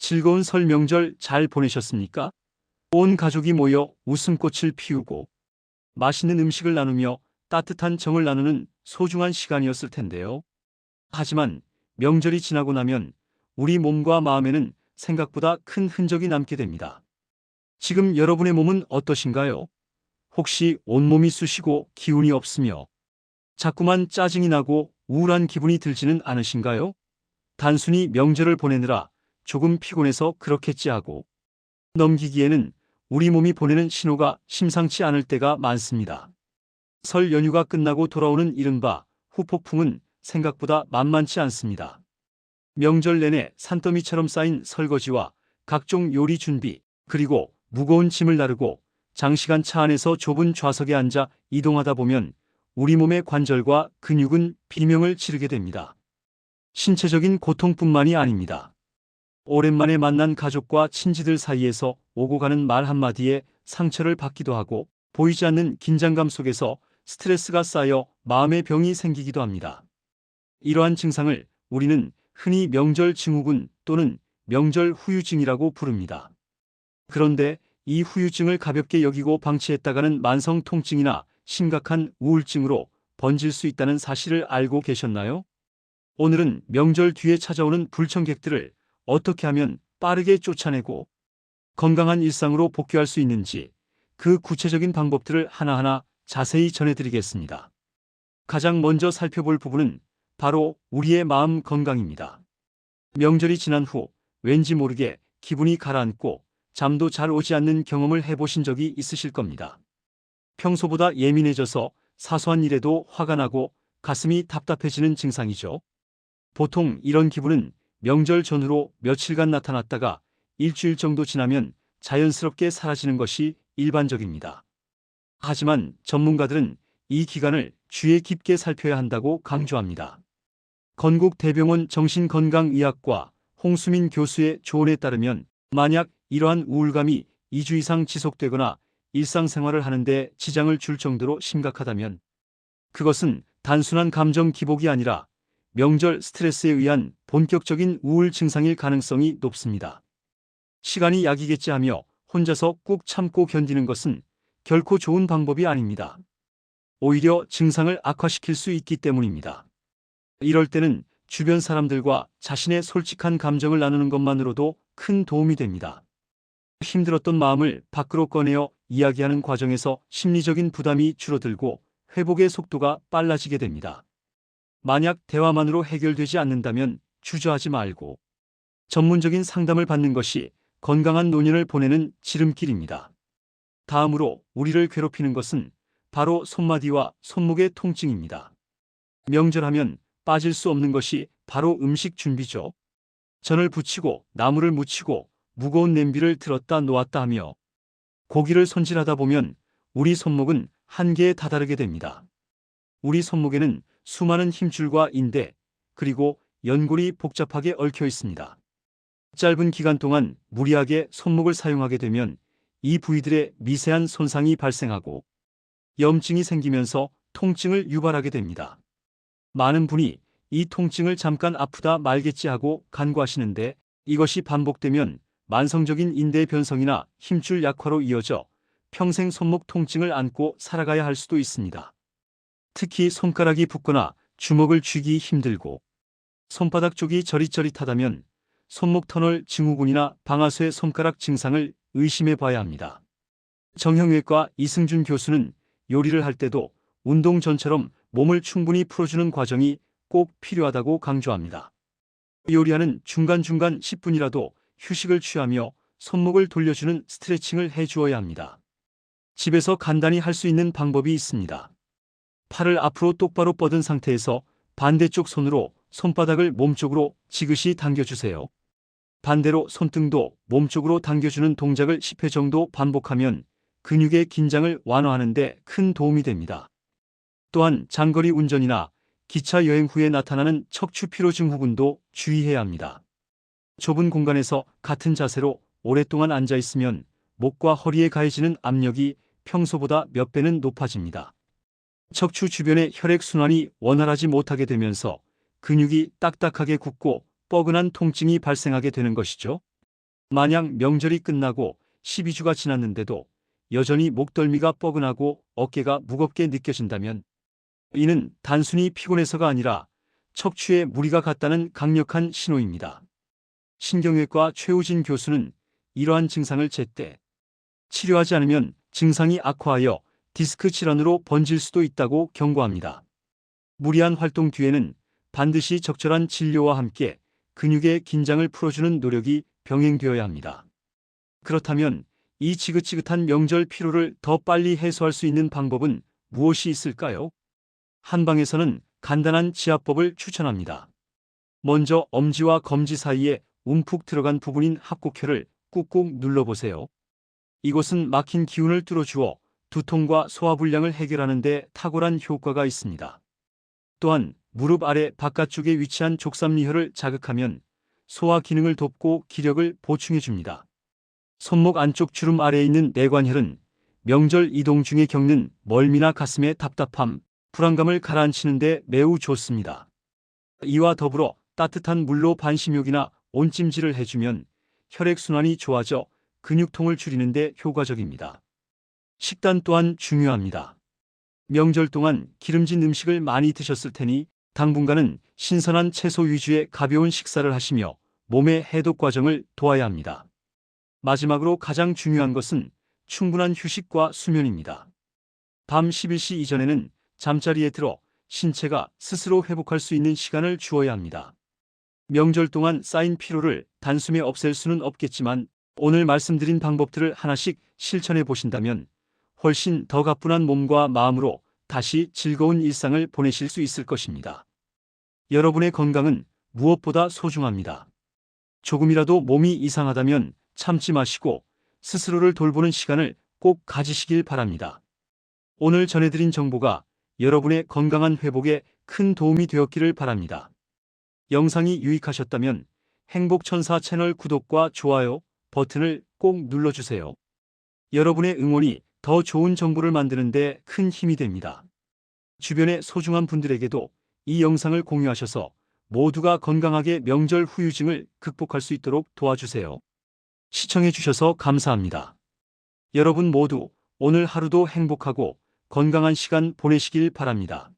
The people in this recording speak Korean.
즐거운 설 명절 잘 보내셨습니까? 온 가족이 모여 웃음꽃을 피우고 맛있는 음식을 나누며 따뜻한 정을 나누는 소중한 시간이었을 텐데요. 하지만 명절이 지나고 나면 우리 몸과 마음에는 생각보다 큰 흔적이 남게 됩니다. 지금 여러분의 몸은 어떠신가요? 혹시 온몸이 쑤시고 기운이 없으며 자꾸만 짜증이 나고 우울한 기분이 들지는 않으신가요? 단순히 명절을 보내느라 조금 피곤해서 그렇겠지 하고 넘기기에는 우리 몸이 보내는 신호가 심상치 않을 때가 많습니다. 설 연휴가 끝나고 돌아오는 이른바 후폭풍은 생각보다 만만치 않습니다. 명절 내내 산더미처럼 쌓인 설거지와 각종 요리 준비, 그리고 무거운 짐을 나르고 장시간 차 안에서 좁은 좌석에 앉아 이동하다 보면 우리 몸의 관절과 근육은 비명을 지르게 됩니다. 신체적인 고통뿐만이 아닙니다. 오랜만에 만난 가족과 친지들 사이에서 오고 가는 말 한마디에 상처를 받기도 하고 보이지 않는 긴장감 속에서 스트레스가 쌓여 마음의 병이 생기기도 합니다. 이러한 증상을 우리는 흔히 명절 증후군 또는 명절 후유증이라고 부릅니다. 그런데 이 후유증을 가볍게 여기고 방치했다가는 만성 통증이나 심각한 우울증으로 번질 수 있다는 사실을 알고 계셨나요? 오늘은 명절 뒤에 찾아오는 불청객들을 어떻게 하면 빠르게 쫓아내고 건강한 일상으로 복귀할 수 있는지 그 구체적인 방법들을 하나하나 자세히 전해드리겠습니다. 가장 먼저 살펴볼 부분은 바로 우리의 마음 건강입니다. 명절이 지난 후 왠지 모르게 기분이 가라앉고 잠도 잘 오지 않는 경험을 해보신 적이 있으실 겁니다. 평소보다 예민해져서 사소한 일에도 화가 나고 가슴이 답답해지는 증상이죠. 보통 이런 기분은 명절 전후로 며칠간 나타났다가 일주일 정도 지나면 자연스럽게 사라지는 것이 일반적입니다. 하지만 전문가들은 이 기간을 주의 깊게 살펴야 한다고 강조합니다. 건국대병원 정신건강의학과 홍수민 교수의 조언에 따르면 만약 이러한 우울감이 2주 이상 지속되거나 일상생활을 하는데 지장을 줄 정도로 심각하다면 그것은 단순한 감정 기복이 아니라 명절 스트레스에 의한 본격적인 우울 증상일 가능성이 높습니다. 시간이 약이겠지 하며 혼자서 꾹 참고 견디는 것은 결코 좋은 방법이 아닙니다. 오히려 증상을 악화시킬 수 있기 때문입니다. 이럴 때는 주변 사람들과 자신의 솔직한 감정을 나누는 것만으로도 큰 도움이 됩니다. 힘들었던 마음을 밖으로 꺼내어 이야기하는 과정에서 심리적인 부담이 줄어들고 회복의 속도가 빨라지게 됩니다. 만약 대화만으로 해결되지 않는다면 주저하지 말고 전문적인 상담을 받는 것이 건강한 노년을 보내는 지름길입니다. 다음으로 우리를 괴롭히는 것은 바로 손마디와 손목의 통증입니다. 명절하면 빠질 수 없는 것이 바로 음식 준비죠. 전을 부치고 나물을 무치고 무거운 냄비를 들었다 놓았다 하며 고기를 손질하다 보면 우리 손목은 한계에 다다르게 됩니다. 우리 손목에는 수많은 힘줄과 인대, 그리고 연골이 복잡하게 얽혀 있습니다. 짧은 기간 동안 무리하게 손목을 사용하게 되면 이 부위들의 미세한 손상이 발생하고 염증이 생기면서 통증을 유발하게 됩니다. 많은 분이 이 통증을 잠깐 아프다 말겠지 하고 간과하시는데 이것이 반복되면 만성적인 인대 변성이나 힘줄 약화로 이어져 평생 손목 통증을 안고 살아가야 할 수도 있습니다. 특히 손가락이 붓거나 주먹을 쥐기 힘들고 손바닥 쪽이 저릿저릿하다면 손목 터널 증후군이나 방아쇠 손가락 증상을 의심해 봐야 합니다. 정형외과 이승준 교수는 요리를 할 때도 운동 전처럼 몸을 충분히 풀어주는 과정이 꼭 필요하다고 강조합니다. 요리하는 중간중간 10분이라도 휴식을 취하며 손목을 돌려주는 스트레칭을 해주어야 합니다. 집에서 간단히 할 수 있는 방법이 있습니다. 팔을 앞으로 똑바로 뻗은 상태에서 반대쪽 손으로 손바닥을 몸쪽으로 지그시 당겨주세요. 반대로 손등도 몸쪽으로 당겨주는 동작을 10회 정도 반복하면 근육의 긴장을 완화하는 데 큰 도움이 됩니다. 또한 장거리 운전이나 기차 여행 후에 나타나는 척추 피로 증후군도 주의해야 합니다. 좁은 공간에서 같은 자세로 오랫동안 앉아 있으면 목과 허리에 가해지는 압력이 평소보다 몇 배는 높아집니다. 척추 주변의 혈액순환이 원활하지 못하게 되면서 근육이 딱딱하게 굳고 뻐근한 통증이 발생하게 되는 것이죠. 만약 명절이 끝나고 12주가 지났는데도 여전히 목덜미가 뻐근하고 어깨가 무겁게 느껴진다면 이는 단순히 피곤해서가 아니라 척추에 무리가 갔다는 강력한 신호입니다. 신경외과 최우진 교수는 이러한 증상을 제때 치료하지 않으면 증상이 악화하여 디스크 질환으로 번질 수도 있다고 경고합니다. 무리한 활동 뒤에는 반드시 적절한 진료와 함께 근육의 긴장을 풀어주는 노력이 병행되어야 합니다. 그렇다면 이 지긋지긋한 명절 피로를 더 빨리 해소할 수 있는 방법은 무엇이 있을까요? 한방에서는 간단한 지압법을 추천합니다. 먼저 엄지와 검지 사이에 움푹 들어간 부분인 합곡혈을 꾹꾹 눌러보세요. 이곳은 막힌 기운을 뚫어주어 두통과 소화불량을 해결하는 데 탁월한 효과가 있습니다. 또한 무릎 아래 바깥쪽에 위치한 족삼리혈을 자극하면 소화 기능을 돕고 기력을 보충해 줍니다. 손목 안쪽 주름 아래에 있는 내관혈은 명절 이동 중에 겪는 멀미나 가슴의 답답함, 불안감을 가라앉히는 데 매우 좋습니다. 이와 더불어 따뜻한 물로 반신욕이나 온찜질을 해주면 혈액순환이 좋아져 근육통을 줄이는 데 효과적입니다. 식단 또한 중요합니다. 명절 동안 기름진 음식을 많이 드셨을 테니 당분간은 신선한 채소 위주의 가벼운 식사를 하시며 몸의 해독 과정을 도와야 합니다. 마지막으로 가장 중요한 것은 충분한 휴식과 수면입니다. 밤 11시 이전에는 잠자리에 들어 신체가 스스로 회복할 수 있는 시간을 주어야 합니다. 명절 동안 쌓인 피로를 단숨에 없앨 수는 없겠지만 오늘 말씀드린 방법들을 하나씩 실천해 보신다면 훨씬 더 가뿐한 몸과 마음으로 다시 즐거운 일상을 보내실 수 있을 것입니다. 여러분의 건강은 무엇보다 소중합니다. 조금이라도 몸이 이상하다면 참지 마시고 스스로를 돌보는 시간을 꼭 가지시길 바랍니다. 오늘 전해드린 정보가 여러분의 건강한 회복에 큰 도움이 되었기를 바랍니다. 영상이 유익하셨다면 행복천사 채널 구독과 좋아요 버튼을 꼭 눌러주세요. 여러분의 응원이 더 좋은 정보를 만드는 데 큰 힘이 됩니다. 주변의 소중한 분들에게도 이 영상을 공유하셔서 모두가 건강하게 명절 후유증을 극복할 수 있도록 도와주세요. 시청해주셔서 감사합니다. 여러분 모두 오늘 하루도 행복하고 건강한 시간 보내시길 바랍니다.